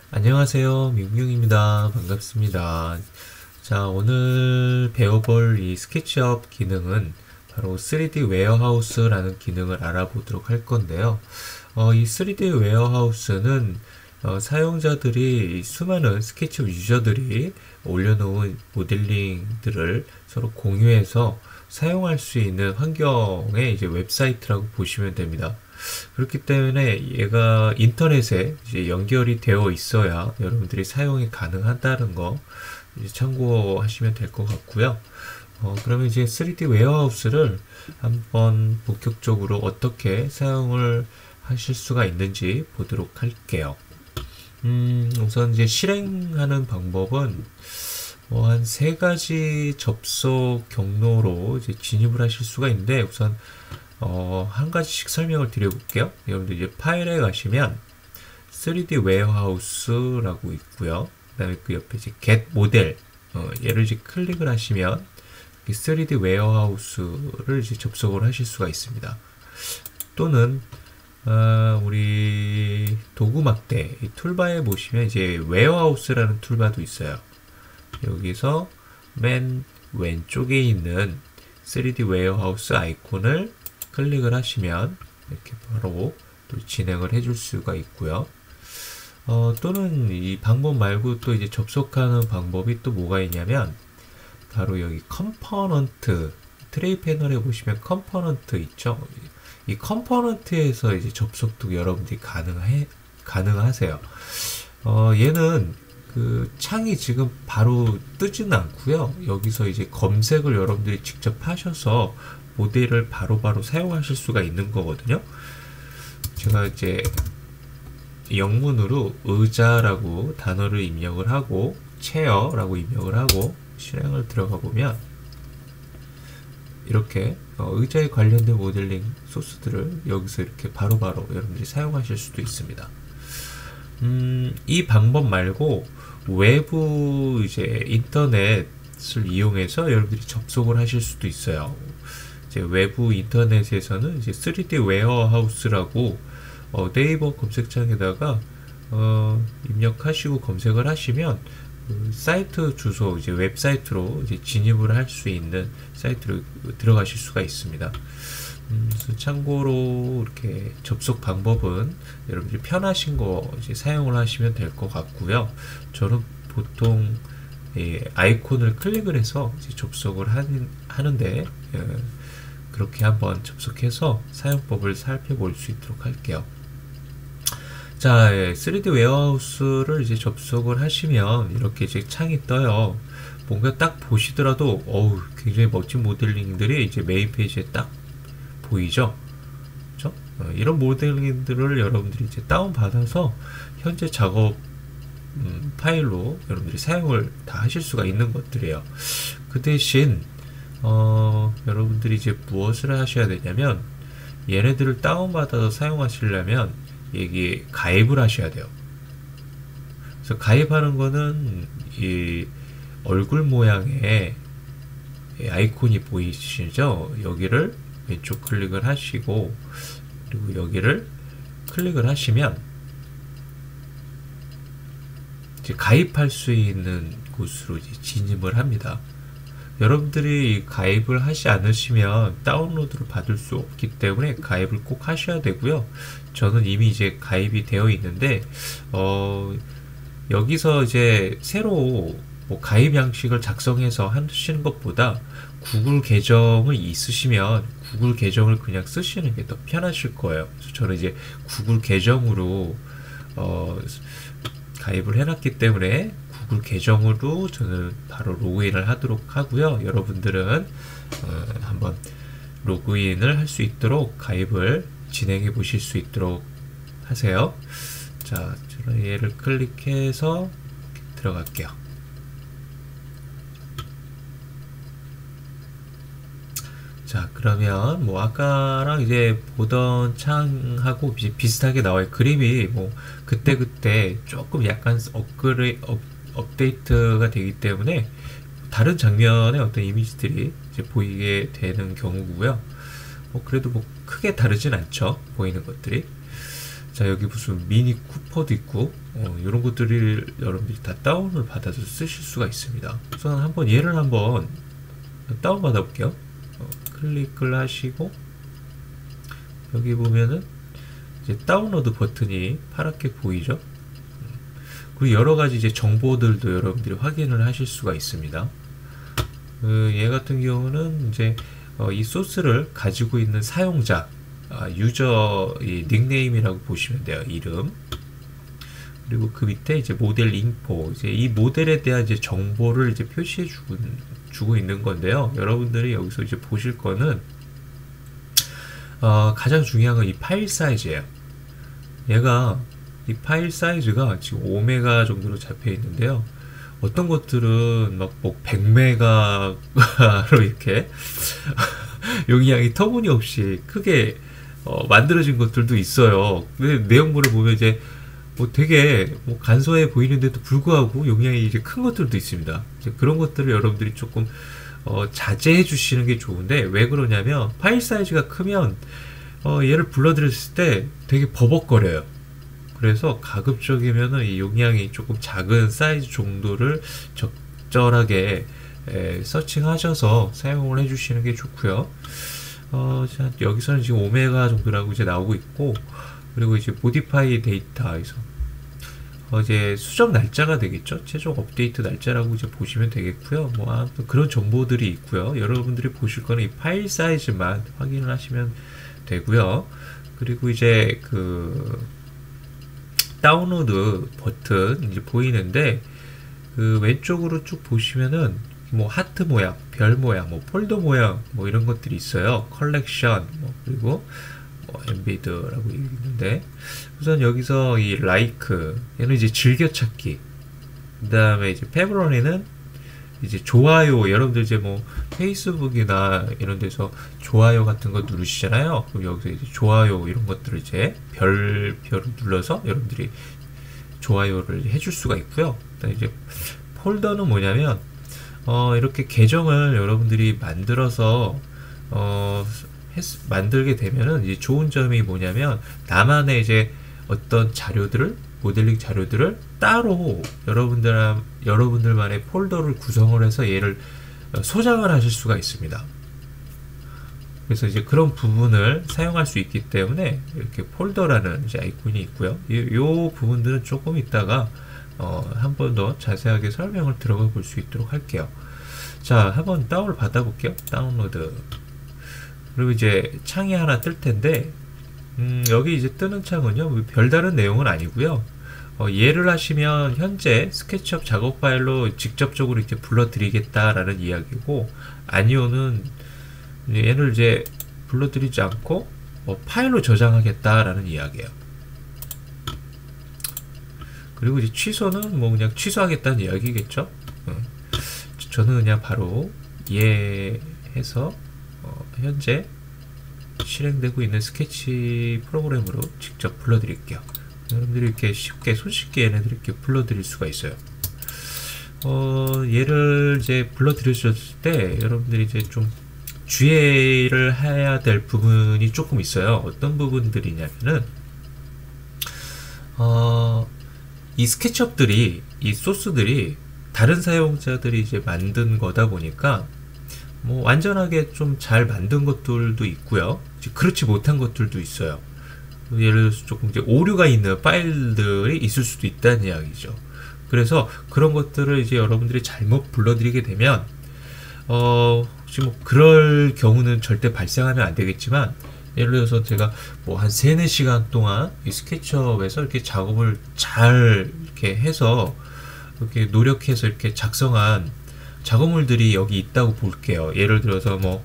안녕하세요. 민경입니다. 반갑습니다. 자, 오늘 배워볼 이 스케치업 기능은 바로 3D 웨어하우스라는 기능을 알아보도록 할 건데요. 이 3D 웨어하우스는 사용자들이 수많은 스케치업 유저들이 올려놓은 모델링들을 서로 공유해서 사용할 수 있는 환경의 이제 웹사이트라고 보시면 됩니다. 그렇기 때문에 얘가 인터넷에 이제 연결이 되어 있어야 여러분들이 사용이 가능하다는 거 이제 참고하시면 될 것 같고요. 그러면 이제 3D 웨어하우스를 한번 본격적으로 어떻게 사용을 하실 수가 있는지 보도록 할게요. 우선 이제 실행하는 방법은 한 세 가지 접속 경로로 이제 진입을 하실 수가 있는데, 우선 한 가지씩 설명을 드려볼게요. 여러분들 이제 파일에 가시면 3D 웨어하우스라고 있고요. 그다음에 그 옆에 이제 get 모델, 얘를 이제 클릭을 하시면 3D 웨어하우스를 이제 접속을 하실 수가 있습니다. 또는 우리 도구 막대 이 툴바에 보시면 이제 웨어하우스라는 툴바도 있어요. 여기서 맨 왼쪽에 있는 3D 웨어하우스 아이콘을 클릭을 하시면 이렇게 바로 또 진행을 해줄 수가 있고요. 또는 이 방법 말고 또 이제 접속하는 방법이 또 뭐가 있냐면, 바로 여기 컴포넌트 트레이 패널에 보시면 컴포넌트 있죠. 이 컴포넌트에서 이제 접속도 여러분들이 가능하세요. 얘는 그 창이 지금 바로 뜨지는 않고요. 여기서 이제 검색을 여러분들이 직접 하셔서 모델을 바로바로 사용하실 수가 있는 거거든요. 제가 이제 영문으로 의자라고 단어를 입력을 하고 체어라고 입력을 하고 실행을 들어가 보면 이렇게 의자에 관련된 모델링 소스들을 여기서 이렇게 바로바로 여러분들이 사용하실 수도 있습니다. 이 방법 말고 외부 이제 인터넷을 이용해서 여러분들이 접속을 하실 수도 있어요. 이제 외부 인터넷에서는 이제 3D 웨어하우스라고 네이버 검색창에다가 입력하시고 검색을 하시면 그 사이트 주소, 이제 웹사이트로 이제 진입을 할 수 있는 사이트로 들어가실 수가 있습니다. 그래서 참고로 이렇게 접속 방법은 여러분들이 편하신 거 이제 사용을 하시면 될 것 같고요. 저는 보통 아이콘을 클릭을 해서 이제 접속을 하는데 그렇게 한번 접속해서 사용법을 살펴볼 수 있도록 할게요. 자, 3D 웨어하우스를 이제 접속을 하시면 이렇게 이제 창이 떠요. 뭔가 딱 보시더라도 굉장히 멋진 모델링들이 이제 메인 페이지에 딱 보이죠? 그렇죠? 이런 모델링들을 여러분들이 이제 다운받아서 현재 작업 파일로 여러분들이 사용을 다 하실 수가 있는 것들이에요. 그 대신 여러분들이 이제 무엇을 하셔야 되냐면, 얘네들을 다운받아서 사용하시려면 여기 가입을 하셔야 돼요. 그래서 가입하는 거는 이 얼굴 모양의 아이콘이 보이시죠? 여기를 왼쪽 클릭을 하시고, 그리고 여기를 클릭을 하시면 이제 가입할 수 있는 곳으로 이제 진입을 합니다. 여러분들이 가입을 하지 않으시면 다운로드를 받을 수 없기 때문에 가입을 꼭 하셔야 되고요. 저는 이미 이제 가입이 되어 있는데 여기서 이제 새로 뭐 가입 양식을 작성해서 하시는 것보다 구글 계정을 있으시면 구글 계정을 그냥 쓰시는 게 더 편하실 거예요. 그래서 저는 이제 구글 계정으로 가입을 해놨기 때문에 구글 계정으로 저는 바로 로그인을 하도록 하고요. 여러분들은 한번 로그인을 할 수 있도록 가입을 진행해 보실 수 있도록 하세요. 자, 저는 얘를 클릭해서 들어갈게요. 자, 그러면 뭐 아까랑 이제 보던 창하고 이제 비슷하게 나와요. 그림이 뭐 그때그때 조금 약간 업데이트가 되기 때문에 다른 장면의 어떤 이미지들이 이제 보이게 되는 경우고요. 그래도 뭐 크게 다르진 않죠, 보이는 것들이. 자, 여기 무슨 미니 쿠퍼도 있고, 이런 것들을 여러분들이 다 다운을 받아서 쓰실 수가 있습니다. 우선 한번 얘를 한번 다운 받아 볼게요. 클릭을 하시고, 여기 보면은 이제 다운로드 버튼이 파랗게 보이죠? 그리고 여러 가지 이제 정보들도 여러분들이 확인을 하실 수가 있습니다. 얘 같은 경우는 이제 이 소스를 가지고 있는 사용자, 유저 닉네임이라고 보시면 돼요. 이름. 그리고 그 밑에 이제 모델 인포, 이제 이 모델에 대한 이제 정보를 이제 표시해 주고 있는 건데요. 여러분들이 여기서 이제 보실 거는 가장 중요한 건 이 파일 사이즈예요. 얘가 이 파일 사이즈가 지금 5메가 정도로 잡혀 있는데요. 어떤 것들은 막 뭐 100메가로 이렇게 용량이 터무니없이 크게 만들어진 것들도 있어요. 근데 내용물을 보면 이제 뭐 되게 뭐 간소해 보이는데도 불구하고 용량이 이제 큰 것들도 있습니다. 이제 그런 것들을 여러분들이 조금 자제해 주시는 게 좋은데, 왜 그러냐면 파일 사이즈가 크면 얘를 불러들였을 때 되게 버벅거려요. 그래서 가급적이면은 이 용량이 조금 작은 사이즈 정도를 적절하게 서칭하셔서 사용을 해주시는 게 좋고요. 자, 여기서는 지금 5메가 정도라고 이제 나오고 있고, 그리고 이제 모디파이 데이터에서 이제 수정 날짜가 되겠죠. 최종 업데이트 날짜라고 이제 보시면 되겠고요. 뭐 아무튼 그런 정보들이 있고요. 여러분들이 보실 거는 이 파일 사이즈만 확인을 하시면 되고요. 그리고 이제 그 다운로드 버튼 이제 보이는데, 그 왼쪽으로 쭉 보시면은 뭐 하트 모양, 별 모양, 뭐 폴더 모양, 뭐 이런 것들이 있어요. 컬렉션, 뭐 그리고 뭐 엠비드라고 있는데, 우선 여기서 이 라이크, 얘는 이제 즐겨찾기. 그 다음에 이제 페브로니는 이제 좋아요. 여러분들 이제 뭐 페이스북이나 이런 데서 좋아요 같은 거 누르시잖아요. 그럼 여기서 이제 좋아요 이런 것들을 이제 별표를 눌러서 여러분들이 좋아요를 해줄 수가 있고요. 그다음에 이제 폴더는 뭐냐면 이렇게 계정을 여러분들이 만들어서 만들게 되면은 이제 좋은 점이 뭐냐면, 나만의 이제 어떤 자료들을, 모델링 자료들을 따로 여러분들만의 폴더를 구성을 해서 얘를 소장을 하실 수가 있습니다. 그래서 이제 그런 부분을 사용할 수 있기 때문에 이렇게 폴더라는 이제 아이콘이 있고요. 요 부분들은 조금 있다가 한 번 더 자세하게 설명을 들어가 볼 수 있도록 할게요. 자, 한번 다운을 받아 볼게요. 다운로드. 그리고 이제 창이 하나 뜰 텐데, 여기 이제 뜨는 창은요, 뭐 별다른 내용은 아니고요. 예를 하시면 현재 스케치업 작업 파일로 직접적으로 이렇게 불러드리겠다라는 이야기고, 아니오는 얘를 이제 불러드리지 않고 파일로 저장하겠다라는 이야기예요. 그리고 이제 취소는 뭐 그냥 취소하겠다는 이야기겠죠. 저는 그냥 바로 예 해서 현재 실행되고 있는 스케치 프로그램으로 직접 불러드릴게요. 여러분들이 이렇게 쉽게, 손쉽게 얘네들 이렇게 불러드릴 수가 있어요. 얘를 이제 불러드렸을 때 여러분들이 이제 좀 주의를 해야 될 부분이 조금 있어요. 어떤 부분들이냐면은 이 스케치업들이, 이 소스들이 다른 사용자들이 이제 만든 거다 보니까 뭐 완전하게 좀 잘 만든 것들도 있고요. 그렇지 못한 것들도 있어요. 예를 들어서 조금 이제 오류가 있는 파일들이 있을 수도 있다는 이야기죠. 그래서 그런 것들을 이제 여러분들이 잘못 불러드리게 되면 혹시 뭐 그럴 경우는 절대 발생하면 안 되겠지만, 예를 들어서 제가 뭐 한 3-4시간 동안 이 스케치업에서 이렇게 작업을 잘 이렇게 해서 이렇게 노력해서 이렇게 작성한 작업물들이 여기 있다고 볼게요. 예를 들어서 뭐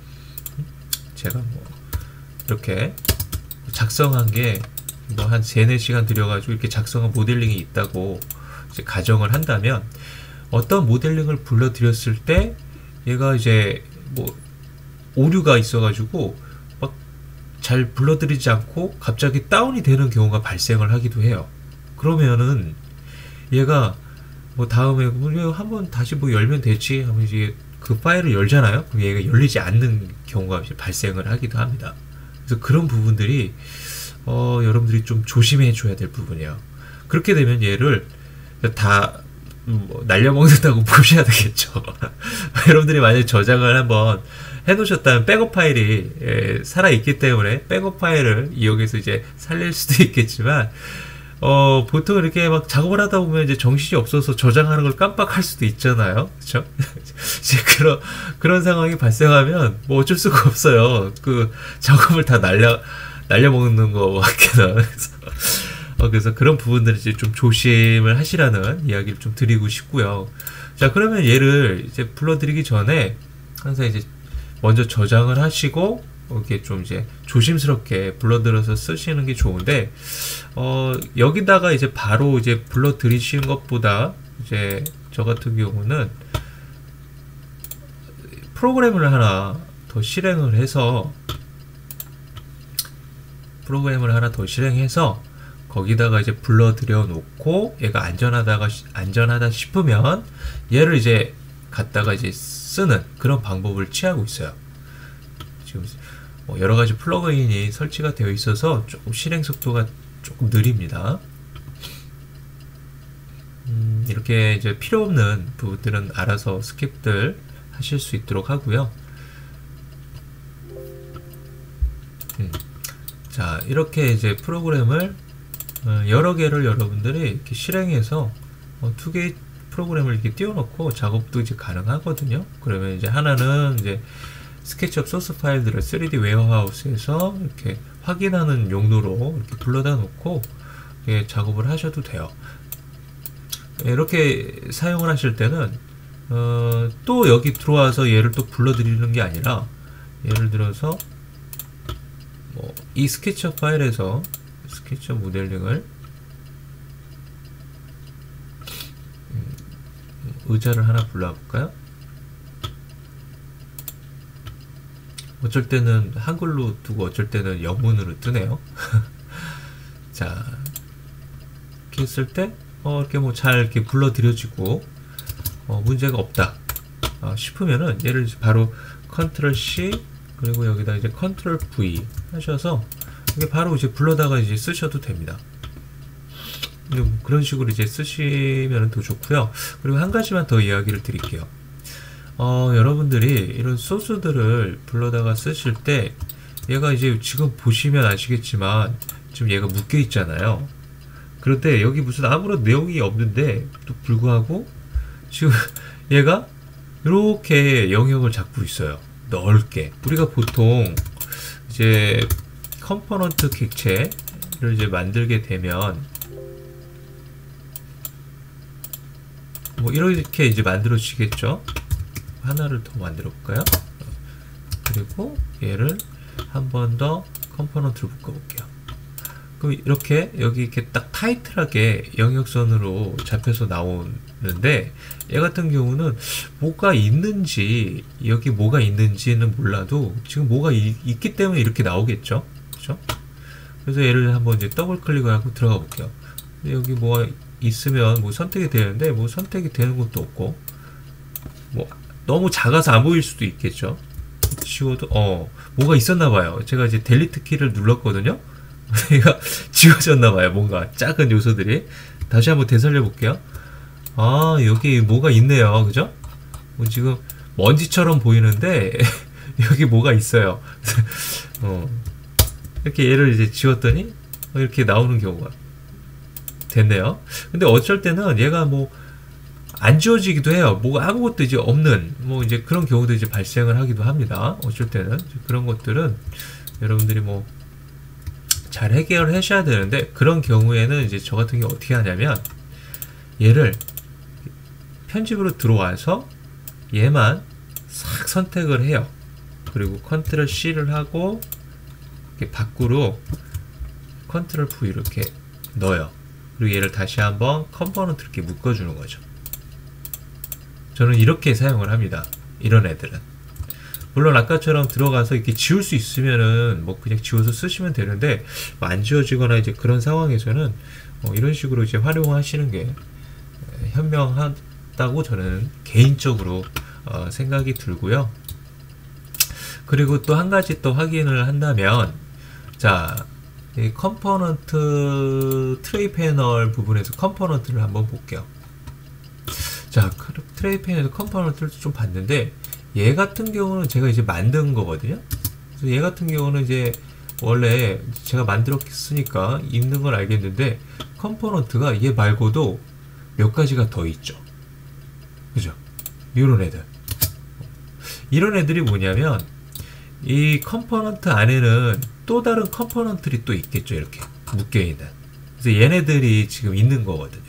제가 뭐 이렇게 작성한 게 뭐 한 3-4시간 들여가지고 이렇게 작성한 모델링이 있다고 이제 가정을 한다면, 어떤 모델링을 불러드렸을 때 얘가 이제 뭐 오류가 있어가지고 막 잘 불러드리지 않고 갑자기 다운이 되는 경우가 발생을 하기도 해요. 그러면은 얘가 뭐 다음에 한번 다시 뭐 열면 되지 하면 이제 그 파일을 열잖아요. 그럼 얘가 열리지 않는 경우가 이제 발생을 하기도 합니다. 그래서 그런 부분들이 여러분들이 좀 조심해 줘야 될 부분이에요. 그렇게 되면 얘를 다 날려먹는다고 보셔야 되겠죠. 여러분들이 만약에 저장을 한번 해놓으셨다면 백업 파일이 살아있기 때문에 백업 파일을 이용해서 이제 살릴 수도 있겠지만 보통 이렇게 막 작업을 하다 보면 이제 정신이 없어서 저장하는 걸 깜빡할 수도 있잖아요. 그렇죠? 이제 그런 상황이 발생하면 뭐 어쩔 수가 없어요. 그 작업을 다 날려먹는 거 같게는. 그래서 그런 부분들을 이제 좀 조심을 하시라는 이야기를 좀 드리고 싶고요. 자, 그러면 얘를 이제 불러드리기 전에 항상 이제 먼저 저장을 하시고 이렇게 좀 이제 조심스럽게 불러들여서 쓰시는 게 좋은데, 여기다가 이제 바로 이제 불러들이시는 것보다 이제 저 같은 경우는 프로그램을 하나 더 실행을 해서 거기다가 이제 불러들여 놓고 얘가 안전하다 싶으면 얘를 이제 갖다가 이제 쓰는 그런 방법을 취하고 있어요. 지금 여러 가지 플러그인이 설치가 되어 있어서 조금 실행 속도가 조금 느립니다. 이렇게 이제 필요 없는 부분들은 알아서 스킵들 하실 수 있도록 하고요. 자, 이렇게 이제 프로그램을 여러 개를 여러분들이 이렇게 실행해서 두 개의 프로그램을 이렇게 띄워놓고 작업도 이제 가능하거든요. 그러면 이제 하나는 이제 스케치업 소스 파일들을 3D 웨어하우스에서 이렇게 확인하는 용도로 이렇게 불러다 놓고 작업을 하셔도 돼요. 이렇게 사용을 하실 때는 또 여기 들어와서 얘를 또 불러드리는 게 아니라, 예를 들어서 이 스케치업 파일에서 스케치업 모델링을 의자를 하나 불러볼까요? 어쩔 때는 한글로 두고 어쩔 때는 영문으로 뜨네요. 자, 이렇게 했을 때 이렇게 뭐 잘 이렇게 불러들여지고 문제가 없다 싶으면은 얘를 바로 컨트롤 C 그리고 여기다 이제 컨트롤 V 하셔서 이게 바로 이제 불러다가 이제 쓰셔도 됩니다. 그런 식으로 이제 쓰시면 더 좋고요. 그리고 한 가지만 더 이야기를 드릴게요. 여러분들이 이런 소스들을 불러다가 쓰실 때 얘가 이제 지금 보시면 아시겠지만 지금 얘가 묶여 있잖아요. 그런데 여기 무슨 아무런 내용이 없는데 또 불구하고 지금 얘가 이렇게 영역을 잡고 있어요. 넓게. 우리가 보통 이제 컴포넌트 객체를 이제 만들게 되면 뭐 이렇게 이제 만들어지겠죠. 하나를 더 만들어 볼까요? 그리고 얘를 한 번 더 컴포넌트로 묶어 볼게요. 그럼 이렇게 여기 이렇게 딱 타이틀하게 영역선으로 잡혀서 나오는데, 얘 같은 경우는 뭐가 있는지, 여기 뭐가 있는지는 몰라도 지금 뭐가 있기 때문에 이렇게 나오겠죠. 그죠? 그래서 얘를 한번 이제 더블 클릭을 하고 들어가 볼게요. 여기 뭐가 있으면 뭐 선택이 되는데 뭐 선택이 되는 것도 없고, 뭐 너무 작아서 안 보일 수도 있겠죠. 지워도 뭐가 있었나 봐요. 제가 이제 델리트 키를 눌렀거든요. 얘가 지워졌나 봐요. 뭔가 작은 요소들이. 다시 한번 되살려 볼게요. 아, 여기 뭐가 있네요. 그죠? 뭐 지금 먼지처럼 보이는데 여기 뭐가 있어요. 이렇게 얘를 이제 지웠더니 이렇게 나오는 경우가 됐네요. 근데 어쩔 때는 얘가 뭐 안 지워지기도 해요. 뭐가 아무것도 이제 없는 뭐 이제 그런 경우도 이제 발생을 하기도 합니다. 어쩔 때는 그런 것들은 여러분들이 뭐 잘 해결을 하셔야 되는데, 그런 경우에는 이제 저 같은 경우 어떻게 하냐면 얘를 편집으로 들어와서 얘만 싹 선택을 해요. 그리고 컨트롤 C를 하고 이렇게 밖으로 컨트롤 V 이렇게 넣어요. 그리고 얘를 다시 한번 컴포넌트 이렇게 묶어주는 거죠. 저는 이렇게 사용을 합니다. 이런 애들은. 물론 아까처럼 들어가서 이렇게 지울 수 있으면은 뭐 그냥 지워서 쓰시면 되는데, 뭐 안 지워지거나 이제 그런 상황에서는 이런 식으로 이제 활용하시는 게 현명하다고 저는 개인적으로 생각이 들고요. 그리고 또 한 가지 또 확인을 한다면, 자, 이 컴포넌트 트레이 패널 부분에서 컴포넌트를 한번 볼게요. 자, 트레이 패널 컴포넌트를 좀 봤는데 얘 같은 경우는 제가 이제 만든 거거든요. 그래서 얘 같은 경우는 이제 원래 제가 만들었으니까 있는 걸 알겠는데 컴포넌트가 얘 말고도 몇 가지가 더 있죠. 그죠? 이런 애들. 이런 애들이 뭐냐면 이 컴포넌트 안에는 또 다른 컴포넌트들이 또 있겠죠. 이렇게 묶여있는. 그래서 얘네들이 지금 있는 거거든요.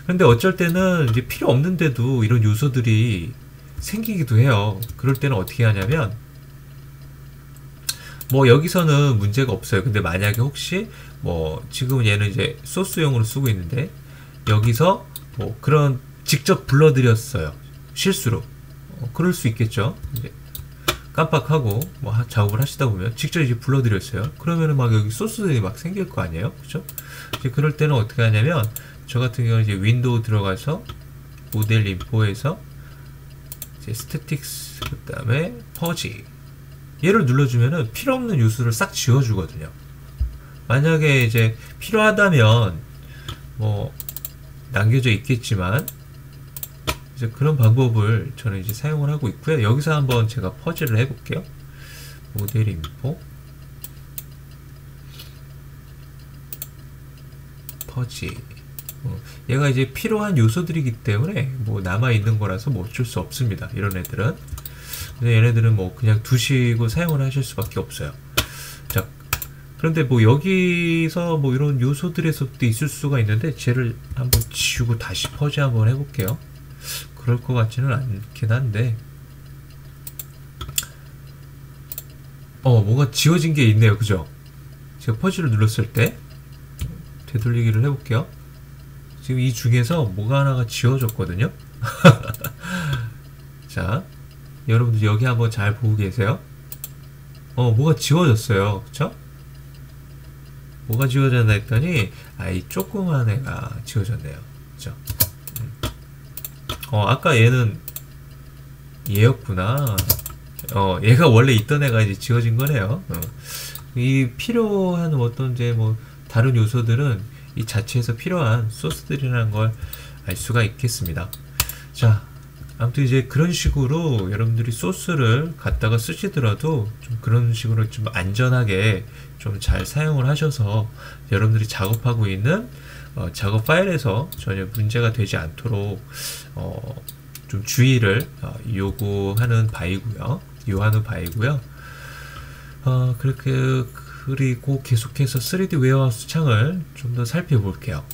근데 어쩔 때는 이제 필요 없는데도 이런 요소들이 생기기도 해요. 그럴 때는 어떻게 하냐면 뭐 여기서는 문제가 없어요. 근데 만약에 혹시 뭐 지금 얘는 이제 소스용으로 쓰고 있는데 여기서 뭐 그런 직접 불러드렸어요. 실수로. 그럴 수 있겠죠. 이제 깜빡하고 뭐 작업을 하시다 보면 직접 이제 불러드렸어요. 그러면은 막 여기 소스들이 막 생길 거 아니에요. 그죠? 이제 그럴 때는 어떻게 하냐면 저 같은 경우는 이제 윈도우 들어가서 모델 인포에서 이제 스태틱스 그 다음에 퍼지 얘를 눌러주면은 필요 없는 요소를 싹 지워주거든요. 만약에 이제 필요하다면 뭐 남겨져 있겠지만 이제 그런 방법을 저는 이제 사용을 하고 있고요. 여기서 한번 제가 퍼즐을 해볼게요. 모델 인포 퍼지 얘가 이제 필요한 요소들이기 때문에 뭐 남아있는 거라서 뭐 어쩔 수 없습니다. 이런 애들은. 근데 얘네들은 뭐 그냥 두시고 사용을 하실 수밖에 없어요. 자, 그런데 뭐 여기서 뭐 이런 요소들에서도 있을 수가 있는데 쟤를 한번 지우고 다시 퍼지 한번 해볼게요. 그럴 것 같지는 않긴 한데 뭔가 지워진 게 있네요. 그죠? 제가 퍼지를 눌렀을 때 되돌리기를 해볼게요. 지금 이 중에서 뭐가 하나가 지워졌거든요. 자, 여러분들 여기 한번 잘 보고 계세요. 뭐가 지워졌어요. 그쵸? 뭐가 지워졌나 했더니 이 조그만 애가 지워졌네요. 그쵸? 아까 얘는 얘였구나. 얘가 원래 있던 애가 이제 지워진 거네요. 이 필요한 어떤 이제 뭐 다른 요소들은 이 자체에서 필요한 소스들이라는 걸 알 수가 있겠습니다. 자, 아무튼 이제 그런 식으로 여러분들이 소스를 갖다가 쓰시더라도 좀 그런 식으로 좀 안전하게 좀 잘 사용을 하셔서 여러분들이 작업하고 있는 작업 파일에서 전혀 문제가 되지 않도록 좀 주의를 요하는 바이고요. 그리고 계속해서 3D 웨어하우스 창을 좀 더 살펴볼게요.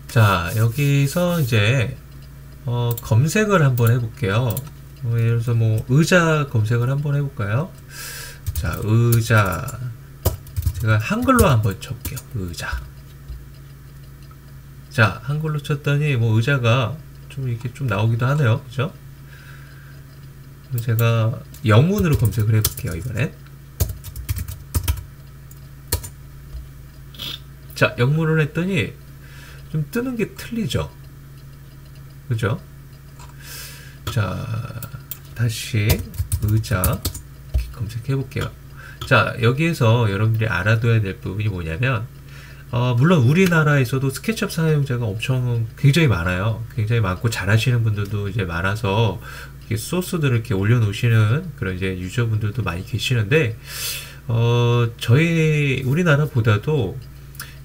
자, 여기서 이제 검색을 한번 해볼게요. 예를 들어서 뭐 의자 검색을 한번 해볼까요? 자, 의자 제가 한글로 한번 쳐볼게요. 의자. 자, 한글로 쳤더니 뭐 의자가 좀 이렇게 좀 나오기도 하네요. 그죠? 제가 영문으로 검색을 해볼게요. 이번엔. 자, 영문을 했더니 좀 뜨는 게 틀리죠. 그죠? 자, 다시 의자 검색해 볼게요. 자, 여기에서 여러분들이 알아둬야 될 부분이 뭐냐면 물론 우리나라에서도 스케치업 사용자가 굉장히 많아요. 굉장히 많고 잘하시는 분들도 이제 많아서 이렇게 소스들을 이렇게 올려놓으시는 그런 이제 유저분들도 많이 계시는데 저희 우리나라보다도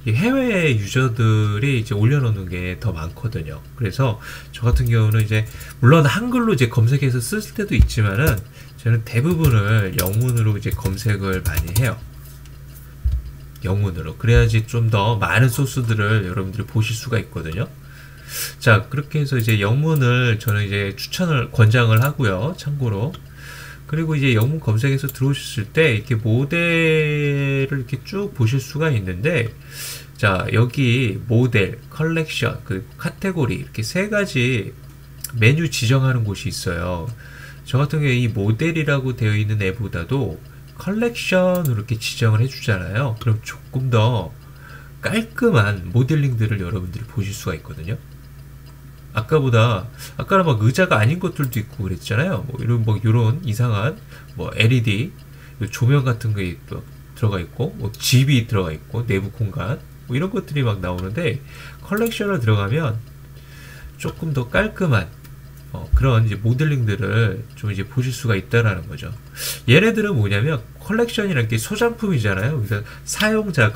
해외 유저들이 이제 올려놓는 게 더 많거든요. 그래서 저 같은 경우는 이제 물론 한글로 이제 검색해서 쓸 때도 있지만은 저는 대부분을 영문으로 이제 검색을 많이 해요. 영문으로. 그래야지 좀 더 많은 소스들을 여러분들이 보실 수가 있거든요. 자, 그렇게 해서 이제 영문을 저는 이제 권장을 하고요. 참고로. 그리고 이제 영문 검색에서 들어오셨을 때 이렇게 모델을 이렇게 쭉 보실 수가 있는데, 자, 여기 모델, 컬렉션, 그리고 카테고리 이렇게 세 가지 메뉴 지정하는 곳이 있어요. 저 같은 경우에 이 모델이라고 되어 있는 애보다도 컬렉션으로 이렇게 지정을 해주잖아요. 그럼 조금 더 깔끔한 모델링들을 여러분들이 보실 수가 있거든요. 아까는 막 의자가 아닌 것들도 있고 그랬잖아요. 뭐 이런 이상한 뭐 LED 조명 같은 게 또 들어가 있고, 뭐 집이 들어가 있고, 내부 공간, 뭐 이런 것들이 막 나오는데, 컬렉션을 들어가면 조금 더 깔끔한 그런 이제 모델링들을 좀 이제 보실 수가 있다라는 거죠. 얘네들은 뭐냐면 컬렉션이라는 게 소장품이잖아요. 그래서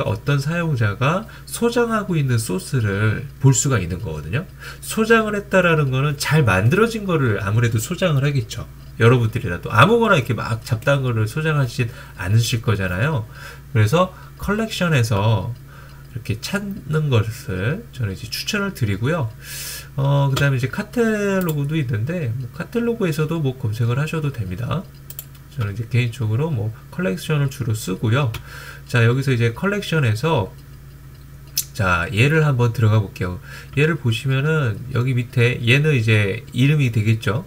어떤 사용자가 소장하고 있는 소스를 볼 수가 있는 거거든요. 소장을 했다라는 거는 잘 만들어진 거를 아무래도 소장을 하겠죠. 여러분들이라도 아무거나 이렇게 막 잡다한 거를 소장하진 않으실 거잖아요. 그래서 컬렉션에서 이렇게 찾는 것을 저는 이제 추천을 드리고요. 그 다음에 이제 카탈로그도 있는데, 뭐 카탈로그에서도 뭐 검색을 하셔도 됩니다. 저는 이제 개인적으로 뭐 컬렉션을 주로 쓰고요. 자, 여기서 이제 컬렉션에서 자, 얘를 한번 들어가 볼게요. 얘를 보시면은 여기 밑에 얘는 이제 이름이 되겠죠.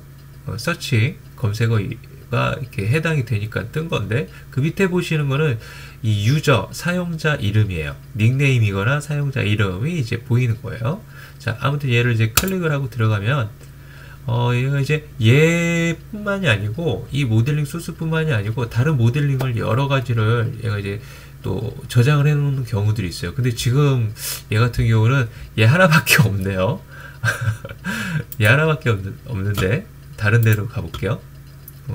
서치 검색어가 이렇게 해당이 되니까 뜬 건데, 그 밑에 보시는 거는 이 유저 사용자 이름이에요. 닉네임이거나 사용자 이름이 이제 보이는 거예요. 자, 아무튼 얘를 이제 클릭을 하고 들어가면 얘가 이제 얘뿐만이 아니고 이 모델링 소스뿐만이 아니고 다른 모델링을 여러 가지를 얘가 이제 또 저장을 해 놓는 경우들이 있어요. 근데 지금 얘 같은 경우는 얘 하나밖에 없네요. 얘 하나밖에 없는데 다른 데로 가볼게요.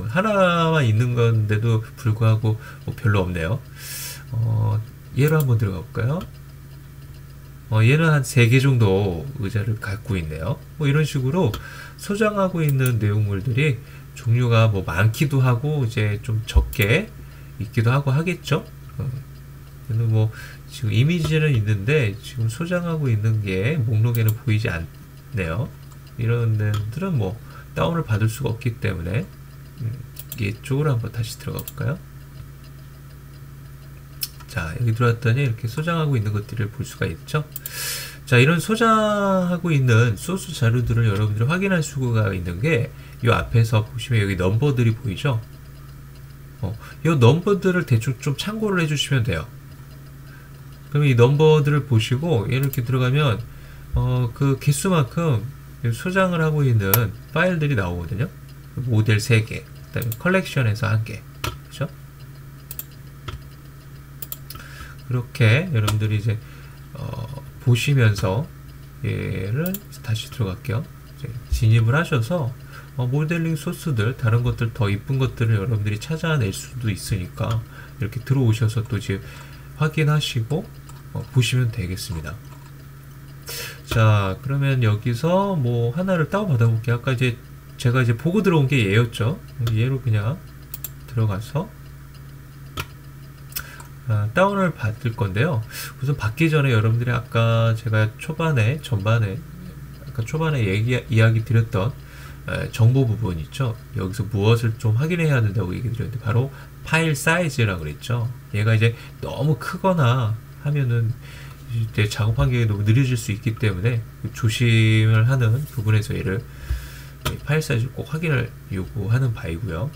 하나만 있는 건데도 불구하고 뭐 별로 없네요. 얘로 한번 들어가 볼까요? 얘는 한 3개 정도 의자를 갖고 있네요. 뭐 이런 식으로 소장하고 있는 내용물들이 종류가 뭐 많기도 하고 이제 좀 적게 있기도 하고 하겠죠. 근데 뭐 지금 이미지는 있는데 지금 소장하고 있는 게 목록에는 보이지 않네요. 이런 데들은 뭐 다운을 받을 수가 없기 때문에 이쪽으로 한번 다시 들어가 볼까요? 자, 여기 들어왔더니 이렇게 소장하고 있는 것들을 볼 수가 있죠. 자, 이런 소장하고 있는 소스 자료들을 여러분들이 확인할 수가 있는 게 이 앞에서 보시면 여기 넘버들이 보이죠. 이 넘버들을 대충 좀 참고를 해주시면 돼요. 그럼 이 넘버들을 보시고 얘를 이렇게 들어가면 그 개수만큼 소장을 하고 있는 파일들이 나오거든요. 모델 3개, 그 다음에 컬렉션에서 1개, 그렇죠? 그렇게 여러분들이 이제 보시면서 얘를 다시 들어갈게요. 이제 진입을 하셔서 모델링 소스들, 다른 것들 더 이쁜 것들을 여러분들이 찾아낼 수도 있으니까 이렇게 들어오셔서 또 이제 확인하시고 보시면 되겠습니다. 자, 그러면 여기서 뭐 하나를 다운 받아 볼게요. 아까 이제 제가 이제 보고 들어온 게 얘였죠. 얘로 그냥 들어가서 다운을 받을 건데요. 우선 받기 전에 여러분들이 아까 제가 초반에 이야기 드렸던 정보 부분 있죠. 여기서 무엇을 좀 확인해야 된다고 얘기 드렸는데 바로 파일 사이즈라고 그랬죠. 얘가 이제 너무 크거나 하면은 이제 작업한 게 너무 느려질 수 있기 때문에 조심을 하는 부분에서 얘를 파일 사이즈를 꼭 확인을 요구하는 바이고요.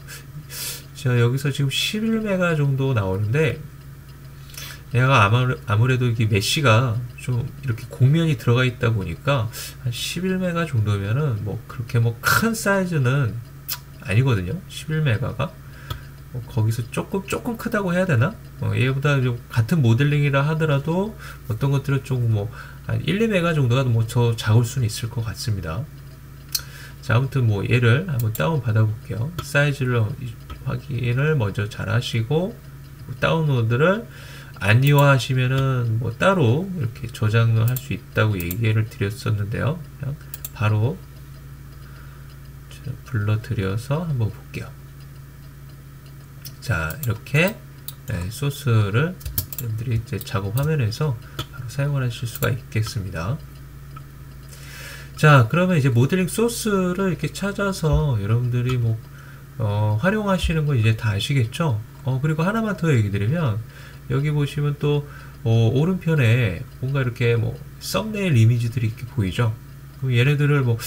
자, 여기서 지금 11메가 정도 나오는데 얘가 아무래도 이게 메쉬가 좀 이렇게 곡면이 들어가 있다 보니까 한 11메가 정도면은 뭐 그렇게 뭐 큰 사이즈는 아니거든요. 11메가가 거기서 조금 크다고 해야 되나? 얘보다 좀 같은 모델링이라 하더라도 어떤 것들은 조금 뭐 한 1, 2메가 정도가 뭐 더 작을 수는 있을 것 같습니다. 자, 아무튼 뭐 얘를 한번 다운 받아 볼게요. 사이즈를 확인을 먼저 잘 하시고 다운로드를 아니와 하시면은 뭐 따로 이렇게 저장을 할 수 있다고 얘기를 드렸었는데요. 그냥 바로 불러드려서 한번 볼게요. 자, 이렇게 소스를 여러분들이 이제 작업 화면에서 바로 사용을 하실 수가 있겠습니다. 자, 그러면 이제 모델링 소스를 이렇게 찾아서 여러분들이 뭐 활용하시는 거 이제 다 아시겠죠? 그리고 하나만 더 얘기 드리면 여기 보시면 또 오른편에 뭔가 이렇게 뭐 썸네일 이미지들이 이렇게 보이죠? 그럼 얘네들을 뭐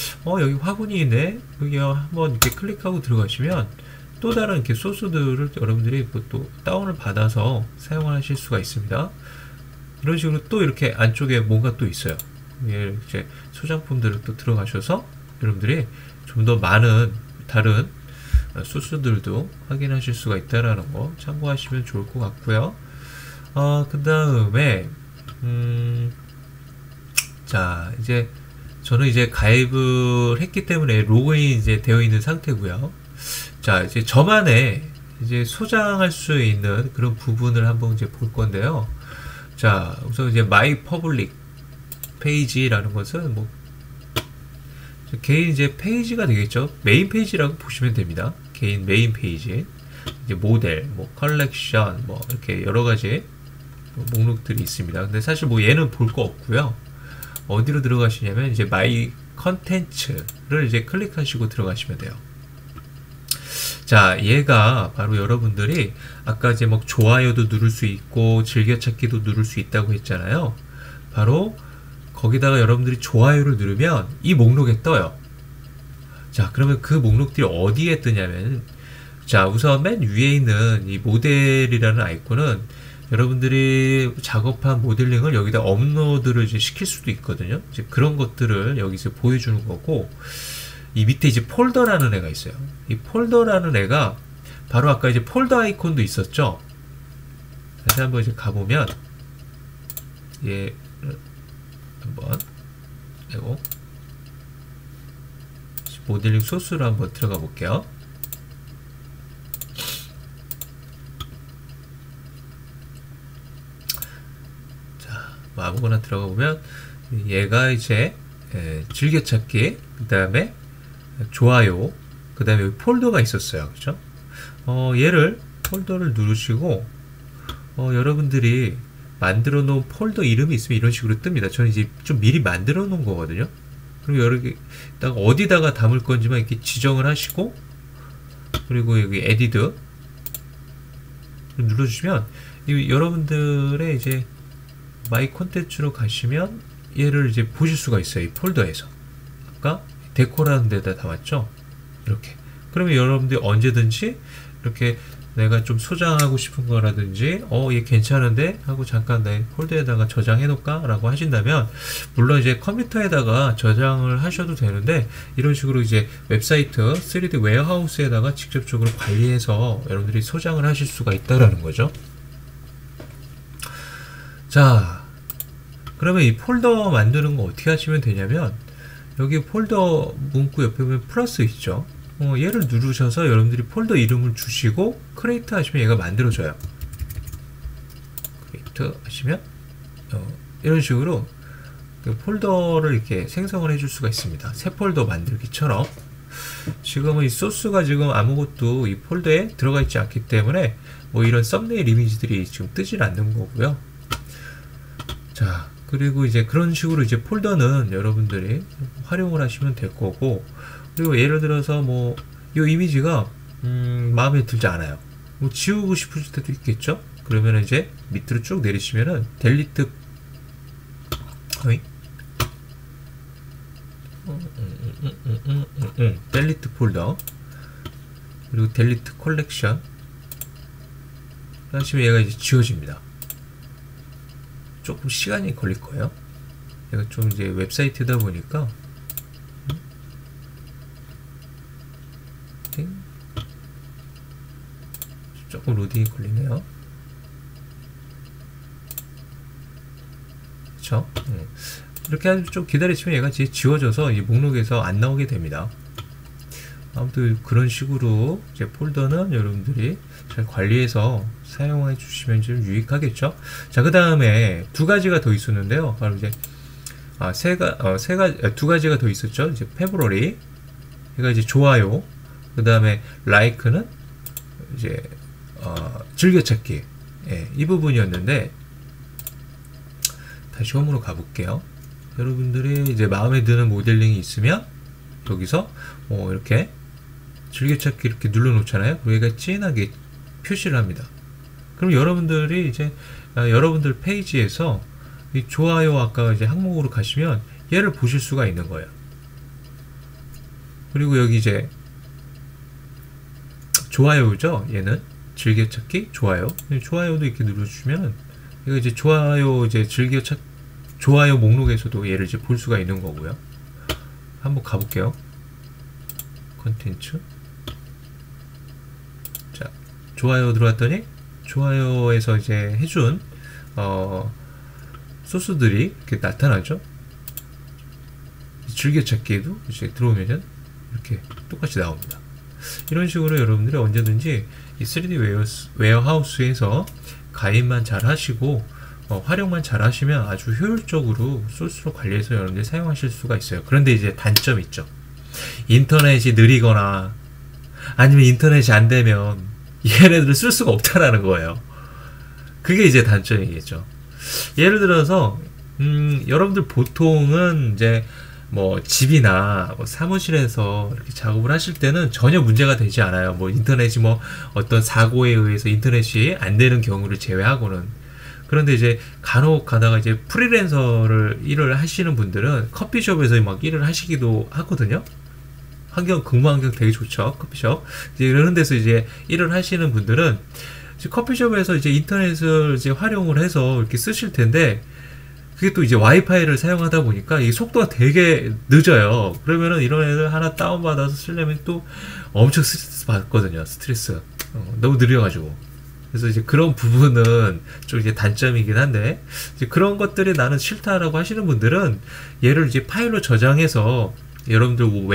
여기 화분이 있네? 여기 한번 이렇게 클릭하고 들어가시면 또 다른 이렇게 소스들을 여러분들이 또 다운을 받아서 사용하실 수가 있습니다. 이런 식으로 또 이렇게 안쪽에 뭔가 또 있어요. 이제 소장품들을 또 들어가셔서 여러분들이 좀 더 많은 다른 소스들도 확인하실 수가 있다라는 거 참고하시면 좋을 것 같고요. 그 다음에 자, 이제 저는 이제 가입을 했기 때문에 로그인 이제 되어 있는 상태고요. 자, 이제 저만의 이제 소장할 수 있는 그런 부분을 한번 이제 볼 건데요. 자, 우선 이제 마이 퍼블릭 페이지라는 것은 뭐 개인 이제 페이지가 되겠죠. 메인 페이지라고 보시면 됩니다. 개인 메인 페이지. 이제 모델, 뭐 컬렉션, 뭐 이렇게 여러 가지 목록들이 있습니다. 근데 사실 뭐 얘는 볼 거 없고요. 어디로 들어가시냐면 이제 마이 컨텐츠를 이제 클릭하시고 들어가시면 돼요. 자, 얘가 바로 여러분들이 아까 이제 뭐 좋아요도 누를 수 있고 즐겨찾기도 누를 수 있다고 했잖아요. 바로 거기다가 여러분들이 좋아요를 누르면 이 목록에 떠요. 자, 그러면 그 목록들이 어디에 뜨냐면, 자, 우선 맨 위에 있는 이 모델이라는 아이콘은 여러분들이 작업한 모델링을 여기다 업로드를 이제 시킬 수도 있거든요. 이제 그런 것들을 여기서 보여주는 거고, 이 밑에 이제 폴더라는 애가 있어요. 이 폴더라는 애가 바로 아까 이제 폴더 아이콘도 있었죠. 다시 한번 이제 가보면 얘 한번 그리고 모델링 소스로 한번 들어가 볼게요. 자, 뭐 아무거나 들어가 보면 얘가 이제 즐겨찾기, 그 다음에 좋아요, 그 다음에 폴더가 있었어요. 그죠? 얘를 폴더를 누르시고 여러분들이 만들어 놓은 폴더 이름이 있으면 이런 식으로 뜹니다. 저는 이제 좀 미리 만들어 놓은 거거든요. 그리고 여러 개 어디다가 담을 건지만 이렇게 지정을 하시고, 그리고 여기 에디트 눌러주시면 여러분들의 이제 마이 콘텐츠로 가시면 얘를 이제 보실 수가 있어요. 이 폴더에서 아까 데코라는 데다 담았죠. 이렇게. 그러면 여러분들이 언제든지 이렇게 내가 좀 소장하고 싶은 거라든지 얘 괜찮은데 하고 잠깐 내 폴더에다가 저장해 놓을까 라고 하신다면, 물론 이제 컴퓨터에다가 저장을 하셔도 되는데 이런 식으로 이제 웹사이트 3D 웨어하우스에다가 직접적으로 관리해서 여러분들이 소장을 하실 수가 있다라는 거죠. 자, 그러면 이 폴더 만드는 거 어떻게 하시면 되냐면, 여기 폴더 문구 옆에 보면 플러스 있죠. 얘를 누르셔서 여러분들이 폴더 이름을 주시고 크리에이트 하시면 얘가 만들어져요. 크리에이트 하시면 이런 식으로 폴더를 이렇게 생성을 해줄 수가 있습니다. 새 폴더 만들기처럼. 지금은 이 소스가 지금 아무것도 이 폴더에 들어가 있지 않기 때문에 뭐 이런 썸네일 이미지들이 지금 뜨질 않는 거고요. 자, 그리고 이제 그런 식으로 이제 폴더는 여러분들이 활용을 하시면 될 거고, 그리고 예를 들어서 뭐 이 이미지가 마음에 들지 않아요. 뭐 지우고 싶으실 때도 있겠죠. 그러면 이제 밑으로 쭉 내리시면은 델리트 델리트 폴더, 그리고 델리트 컬렉션 하시면 얘가 이제 지워집니다. 조금 시간이 걸릴 거예요. 얘가 좀 이제 웹사이트다 보니까 조금 로딩이 걸리네요. 그쵸? 이렇게 좀 기다리시면 얘가 지워져서 이 목록에서 안 나오게 됩니다. 아무튼 그런 식으로 이제 폴더는 여러분들이 잘 관리해서 사용해 주시면 좀 유익하겠죠. 자, 그 다음에 두 가지가 더 있었는데요. 바로 이제 두 가지가 더 있었죠. 이제 페브러리, 얘가 이제 좋아요, 그 다음에 라이크는 이제 즐겨찾기, 이 부분이었는데, 다시 홈으로 가볼게요. 여러분들이 이제 마음에 드는 모델링이 있으면 여기서 이렇게 즐겨찾기 이렇게 눌러 놓잖아요. 여기가 진하게 표시를 합니다. 그럼 여러분들이 이제 여러분들 페이지에서 이 좋아요 아까 이제 항목으로 가시면 얘를 보실 수가 있는 거예요. 그리고 여기 이제 좋아요죠. 얘는 즐겨찾기 좋아요. 좋아요도 이렇게 눌러주시면 이거 이제 좋아요 이제 좋아요 목록에서도 얘를 이제 볼 수가 있는 거고요. 한번 가볼게요. 컨텐츠. 좋아요 들어왔더니 좋아요에서 이제 해준 소스들이 이렇게 나타나죠. 즐겨찾기에도 이제 들어오면은 이렇게 똑같이 나옵니다. 이런 식으로 여러분들이 언제든지 이 3D 웨어하우스에서 가입만 잘 하시고 활용만 잘 하시면 아주 효율적으로 소스로 관리해서 여러분들이 사용하실 수가 있어요. 그런데 이제 단점이 있죠. 인터넷이 느리거나 아니면 인터넷이 안 되면 얘네들을 쓸 수가 없다라는 거예요. 그게 이제 단점이겠죠. 예를 들어서 여러분들 보통은 이제 뭐 집이나 뭐 사무실에서 이렇게 작업을 하실 때는 전혀 문제가 되지 않아요. 뭐 인터넷이 뭐 어떤 사고에 의해서 인터넷이 안 되는 경우를 제외하고는. 그런데 이제 간혹 가다가 이제 프리랜서를 일을 하시는 분들은 커피숍에서 막 일을 하시기도 하거든요. 근무 환경 되게 좋죠. 커피숍. 이제 이런 데서 이제 일을 하시는 분들은 이제 커피숍에서 이제 인터넷을 이제 활용을 해서 이렇게 쓰실 텐데, 그게 또 이제 와이파이를 사용하다 보니까 이 속도가 되게 늦어요. 그러면은 이런 애들 하나 다운받아서 쓰려면 또 엄청 스트레스 받거든요. 스트레스. 너무 느려가지고. 그래서 이제 그런 부분은 좀 이제 단점이긴 한데, 이제 그런 것들이 나는 싫다라고 하시는 분들은 얘를 이제 파일로 저장해서 여러분들 뭐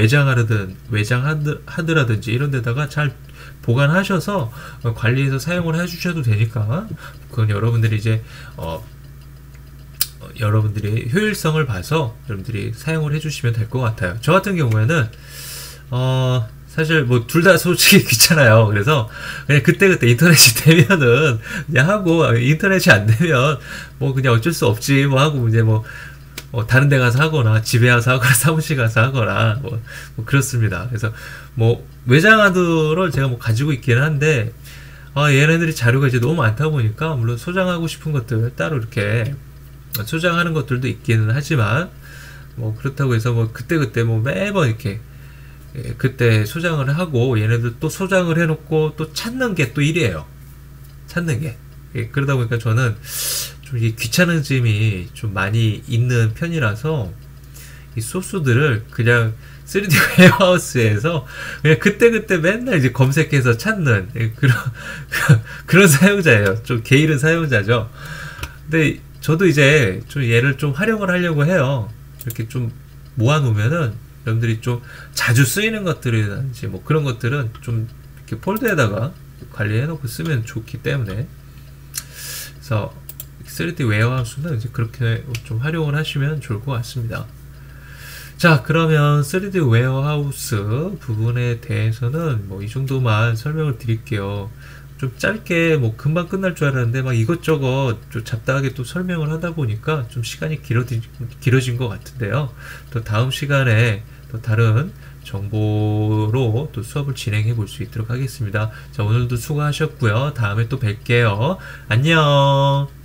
외장하드라든지 이런 데다가 잘 보관하셔서 관리해서 사용을 해주셔도 되니까, 그건 여러분들이 이제 여러분들이 효율성을 봐서 여러분들이 사용을 해주시면 될 것 같아요. 저 같은 경우에는 사실 뭐 둘 다 솔직히 귀찮아요. 그래서 그냥 그때그때 인터넷이 되면은 그냥 하고, 인터넷이 안 되면 뭐 그냥 어쩔 수 없지 뭐 하고 이제 뭐 다른 데 가서 하거나 집에 가서 하거나 사무실 가서 하거나 뭐 그렇습니다. 그래서 뭐 외장하드를 제가 뭐 가지고 있기는 한데, 얘네들이 자료가 이제 너무 많다 보니까 물론 소장하고 싶은 것들 따로 이렇게 소장하는 것들도 있기는 하지만, 뭐 그렇다고 해서 뭐 그때그때 뭐 매번 이렇게 그때 소장을 하고 얘네들 또 소장을 해놓고 또 찾는 게 또 일이에요. 찾는 게. 그러다 보니까 저는 좀 이 귀찮음이 좀 많이 있는 편이라서 이 소스들을 그냥 3D 웨어하우스에서 그냥 그때그때 맨날 이제 검색해서 찾는 그런 사용자예요. 좀 게으른 사용자죠. 근데 저도 이제 좀 얘를 좀 활용을 하려고 해요. 이렇게 좀 모아놓으면은 여러분들이 좀 자주 쓰이는 것들이든지 뭐 그런 것들은 좀 이렇게 폴더에다가 관리해놓고 쓰면 좋기 때문에, 그래서 3D 웨어하우스는 이제 그렇게 좀 활용을 하시면 좋을 것 같습니다. 자, 그러면 3D 웨어하우스 부분에 대해서는 뭐 이 정도만 설명을 드릴게요. 좀 짧게 뭐 금방 끝날 줄 알았는데 막 이것저것 좀 잡다하게 또 설명을 하다 보니까 좀 시간이 길어진 것 같은데요. 또 다음 시간에 또 다른 정보로 또 수업을 진행해 볼 수 있도록 하겠습니다. 자, 오늘도 수고하셨고요. 다음에 또 뵐게요. 안녕.